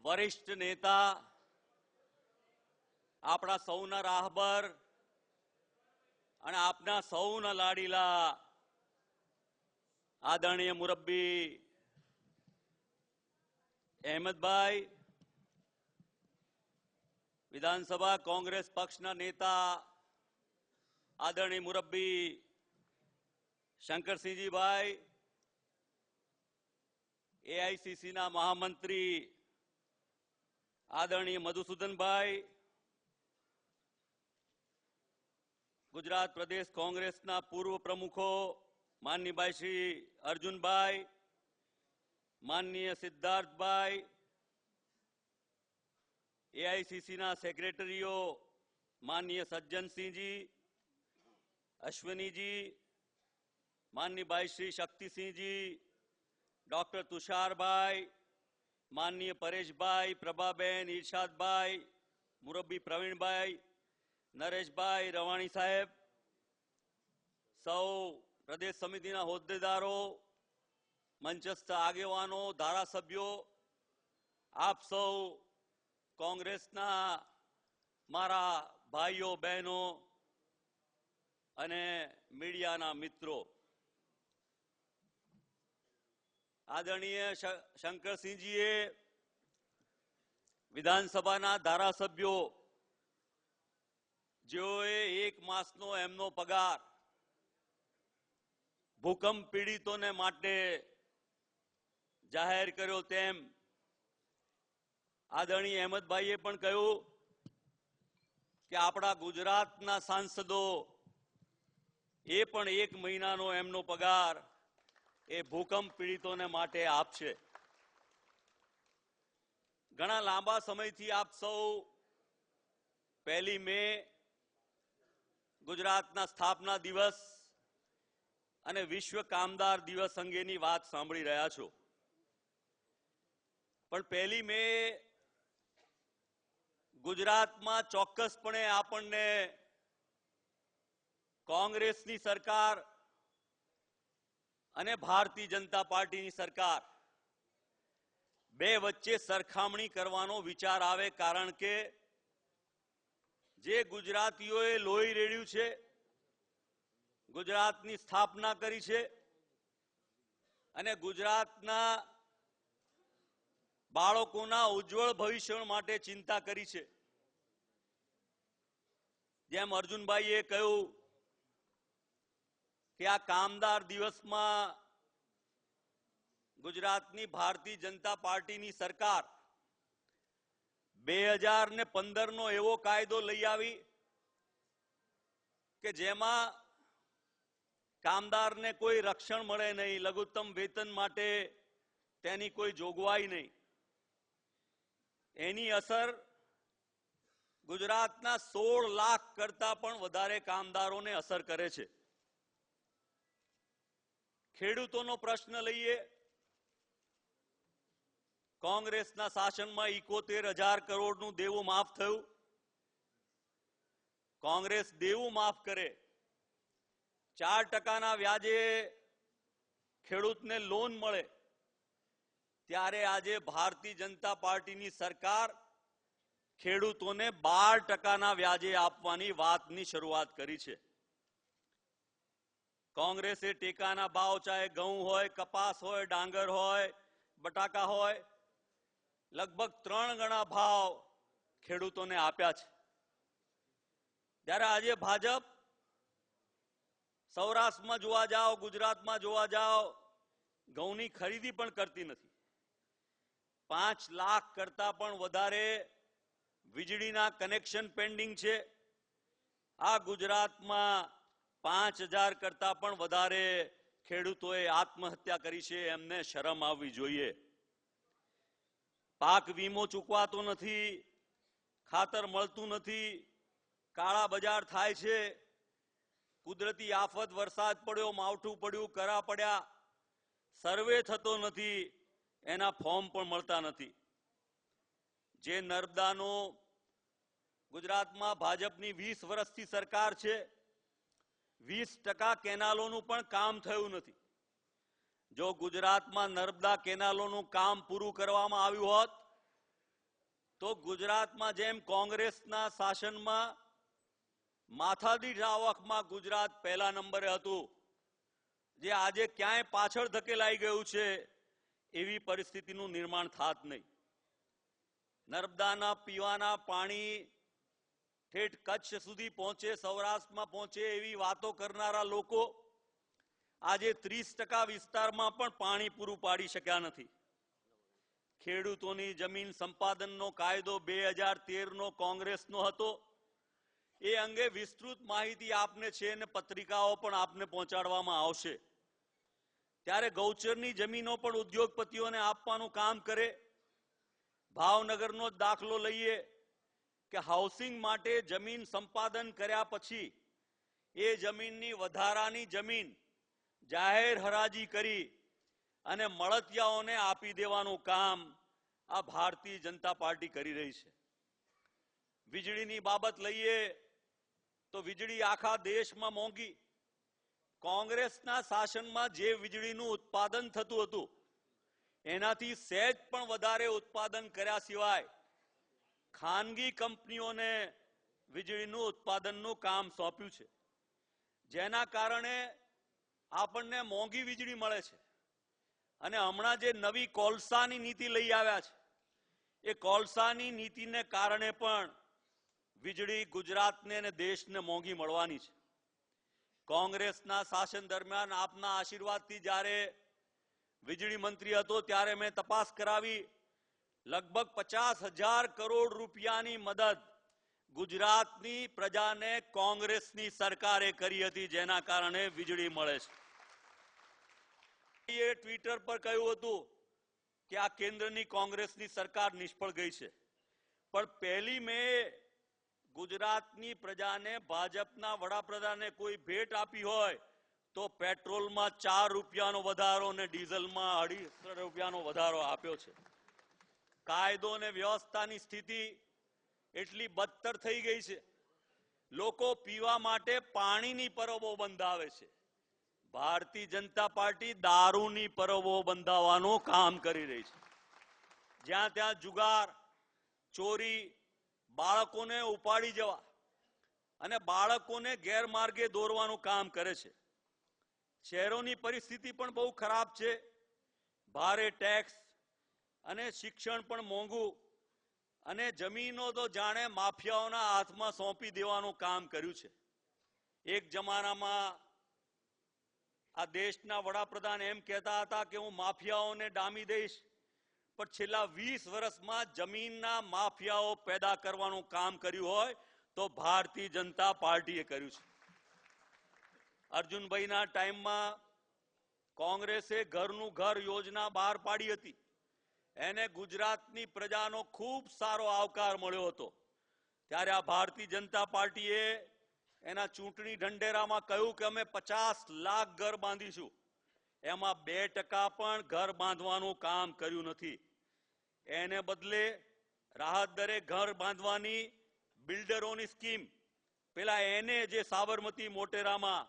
વરિષ્ઠ નેતા, આપણા સૌના રાહબર અને આપના સૌના લાડીલા આદરણીય મુરબ્બી અહેમદભાઈ, વિધાનસભા કોંગ્રેસ પક્ષના નેતા આદરણીય મુરબ્બી શંકરસિંહજીભાઈ, એઆઈસીસીના મહામંત્રી આદરણીય મધુસૂદનભાઈ, ગુજરાત પ્રદેશ કોંગ્રેસના પૂર્વ પ્રમુખો માનનીય શ્રી અર્જુનભાઈ, માનનીય સિદ્ધાર્થભાઈ, એઆઈસીસીના સેક્રેટરીઓ માનનીય સજ્જનસિંહજી, અશ્વિનીજી, માનનીય શ્રી શક્તિસિંહજી, ડોક્ટર તુષારભાઈ, માનનીય પરેશભાઈ, પ્રભાબેન, ઈર્ષાદભાઈ, મુરબ્બી પ્રવીણભાઈ, નરેશભાઈ, રવાણી સાહેબ, સૌ પ્રદેશ સમિતિના હોદ્દેદારો, મંચસ્થ આગેવાનો, ધારાસભ્યો, આપ સૌ કોંગ્રેસના મારા ભાઈઓ બહેનો અને મીડિયાના મિત્રો, આદરણીય શંકરસિંહજીએ વિધાનસભાના ધારાસભ્યો જેઓએ 1 માસનો એમનો પગાર ભૂકંપ પીડિતોને માટે જાહેર કર્યો તેમ આદરણીય અહેમદભાઈએ પણ કહ્યું કે આપણા ગુજરાતના સાંસદો એ પણ 1 મહિનાનો એમનો પગાર એ ભૂકંપ પીડિતોને માટે આપશે. ઘણા લાંબા સમયથી આપ સૌ 1 મે ગુજરાતના સ્થાપના દિવસ અને વિશ્વ કામદાર દિવસ અંગેની વાત સાંભળી રહ્યા છો, પણ 1 મે ગુજરાતમાં ચોક્કસપણે આપણને કોંગ્રેસની સરકાર અને ભારતીય જનતા પાર્ટીની સરકાર બે વચ્ચે સરખામણી કરવાનો વિચાર આવે, કારણ કે જે ગુજરાતીઓએ લોહી રેડ્યું છે, ગુજરાતની સ્થાપના કરી છે અને ગુજરાતના બાળકોના ઉજ્જવળ ભવિષ્ય માટે ચિંતા કરી છે, જેમ અર્જુનભાઈએ કહ્યું કે આ કામદાર દિવસમાં ગુજરાતની ભારતીય જનતા પાર્ટીની સરકાર 2015નો એવો કાયદો લઈ આવી કે જેમાં કામદારને કોઈ રક્ષણ મળે નહીં, લઘુત્તમ વેતન માટે તેની કોઈ જોગવાઈ નહીં. એની અસર ગુજરાતના 16 લાખ કરતા પણ વધારે કામદારોને અસર કરે છે. ખેડૂતોનો પ્રશ્ન લઈએ, કોંગ્રેસના શાસનમાં 71,000 કરોડનું દેવું માફ થયું. કોંગ્રેસ દેવું માફ કરે, 4% વ્યાજે ખેડૂતને લોન મળે, ત્યારે આજે ભારતીય જનતા પાર્ટીની સરકાર ખેડૂતોને 12% વ્યાજે આપવાની વાતની શરૂઆત કરી છે. કોંગ્રેસે ટેકાના ભાવ, ચાહે ઘઉં હોય, કપાસ હોય, ડાંગર હોય, બટાકા હોય, લગભગ 3 ગણા ભાવ ખેડૂતોને આપ્યા છે. ત્યારે આજે ભાજપ સૌરાષ્ટ્રમાં જોવા જાઓ, ગુજરાતમાં જોવા જાઓ, ઘઉંની ખરીદી પણ કરતી નથી. 5 લાખ કરતા પણ વધારે વીજળીના કનેક્શન પેન્ડિંગ છે. આ ગુજરાતમાં 5,000 કરતા પણ વધારે ખેડૂતોએ આત્મહત્યા કરી છે. એમને શરમ આવવી જોઈએ. પાક વીમો ચૂકવાતો નથી, ખાતર મળતું નથી, કાળા બજાર થાય છે, કુદરતી આફત, વરસાદ પડ્યો, માવઠું પડ્યું, કરા પડ્યા, સર્વે થતો નથી, એના ફોર્મ પણ મળતા નથી. જે નર્મદાનો ગુજરાતમાં ભાજપની 20 વર્ષથી સરકાર છે, 20% કેનાલોનું પણ કામ થયું નથી. જો ગુજરાતમાં નર્મદા કેનાલોનું કામ પૂરું કરવામાં આવ્યું હોત તો ગુજરાતમાં જેમ કોંગ્રેસના શાસનમાં માથાદીઠ આવકમાં ગુજરાત પહેલા નંબરે હતું, જે આજે ક્યાંય પાછળ ધકેલાઈ ગયું છે એવી પરિસ્થિતિનું નિર્માણ થાત નહીં. નર્મદાના પીવાના પાણી ઠેઠ કચ્છ સુધી પહોંચે, સૌરાષ્ટ્રમાં પહોંચે એવી વાતો કરનારા લોકો આજે 30% વિસ્તારમાં પણ પાણી પૂરું પાડી શક્યા નથી. ખેડૂતોની જમીન સંપાદનનો કાયદો 2013નો કોંગ્રેસનો હતો. એ અંગે વિસ્તૃત માહિતી આપને છે અને પત્રિકાઓ પણ આપને પહોંચાડવામાં આવશે. ત્યારે ગૌચરની જમીનો પણ ઉદ્યોગપતિઓને આપવાનું કામ કરે. ભાવનગરનો જ દાખલો લઈએ કે હાઉસિંગ માટે જમીન સંપાદન કર્યા પછી એ જમીનની વધારાની જમીન જાહેર હરાજી કરી અને મળતિયાઓને આપી દેવાનું કામ આ ભારતીય જનતા પાર્ટી કરી રહી છે. વીજળીની બાબત લઈએ તો વીજળી આખા દેશમાં મોંઘી. કોંગ્રેસના શાસનમાં જે વીજળીનું ઉત્પાદન થતું હતું એનાથી સહેજ પણ વધારે ઉત્પાદન કર્યા સિવાય ખાનગી કંપનીઓને વીજળીનું ઉત્પાદનનું કામ સોંપ્યું છે, જેના કારણે આપણને મોંઘી વીજળી મળે છે. અને હમણાં જે નવી કોલસાની નીતિ લઈ આવ્યા છે, એ કોલસાની નીતિને કારણે પણ વીજળી ગુજરાતને અને દેશને મોંઘી મળવાની છે. કોંગ્રેસના શાસન દરમિયાન આપના આશીર્વાદથી જ્યારે વીજળી મંત્રી હતો ત્યારે મેં તપાસ કરાવી. લગભગ 50,000 કરોડ રૂપિયાની મદદ ગુજરાતની પ્રજાને કોંગ્રેસની સરકારે કરી હતી, જેના કારણે વીજળી મળે છે. એ ટ્વિટર પર કહ્યું હતું કે આ કેન્દ્રની કોંગ્રેસની સરકાર નિષ્ફળ ગઈ છે, પણ 1 મે ગુજરાતની પ્રજાને ભાજપના વડાપ્રધાને કોઈ ભેટ આપી હોય તો પેટ્રોલમાં 4 રૂપિયાનો વધારો અને ડીઝલમાં 2.5 રૂપિયાનો વધારો આપ્યો છે. કાયદો અને વ્યવસ્થાની સ્થિતિ એટલી બદતર થઈ ગઈ છે, લોકો પીવા માટે પાણીની પરબો બંધાવે છે. ભારતીય જનતા પાર્ટી દારૂની પરબો બંધાવવાનું કામ કરી રહી છે. જ્યાં ત્યાં જુગાર, ચોરી, બાળકોને ઉપાડી જવા અને બાળકોને ગેરમાર્ગે દોરવાનું કામ કરે છે. શહેરોની પરિસ્થિતિ પણ બહુ ખરાબ છે. ભારે ટેક્સ અને શિક્ષણ પણ મોંઘું અને જમીનો તો જાણે માફિયાઓના હાથમાં સોંપી દેવાનું કામ કર્યું છે. એક જમાનામાં આ દેશના વડાપ્રધાન એમ કહેતા હતા કે હું માફિયાઓને ડામી દઈશ, પણ છેલ્લા 20 વર્ષમાં જમીનના માફિયાઓ પેદા કરવાનું કામ કર્યું હોય તો ભારતીય જનતા પાર્ટીએ કર્યું છે. અર્જુનભાઈના ટાઈમમાં કોંગ્રેસે ઘરનું ઘર યોજના બહાર પાડી હતી. એને ગુજરાતની પ્રજાનો ખૂબ સારો આવકાર મળ્યો હતો. ત્યારે આ ભારતીય જનતા પાર્ટીએ એના ચૂંટણી ઢંઢેરામાં કહ્યું કે અમે 50 લાખ ઘર બાંધીશું. એમાં 2% પણ ઘર બાંધવાનું કામ કર્યું નથી. એને બદલે રાહત દરે ઘર બાંધવાની બિલ્ડરોની સ્કીમ, પેલા એને જે સાબરમતી મોટેરામાં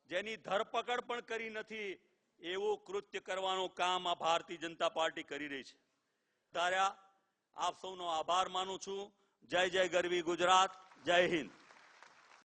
જેની ધરપકડ પણ કરી નથી, એવું કૃત્ય કરવાનું કામ આ ભારતીય જનતા પાર્ટી કરી રહી છે. તાર્યા આપ સૌનો આભાર માનું છું. જય જય ગરવી ગુજરાત. જય હિન્દ.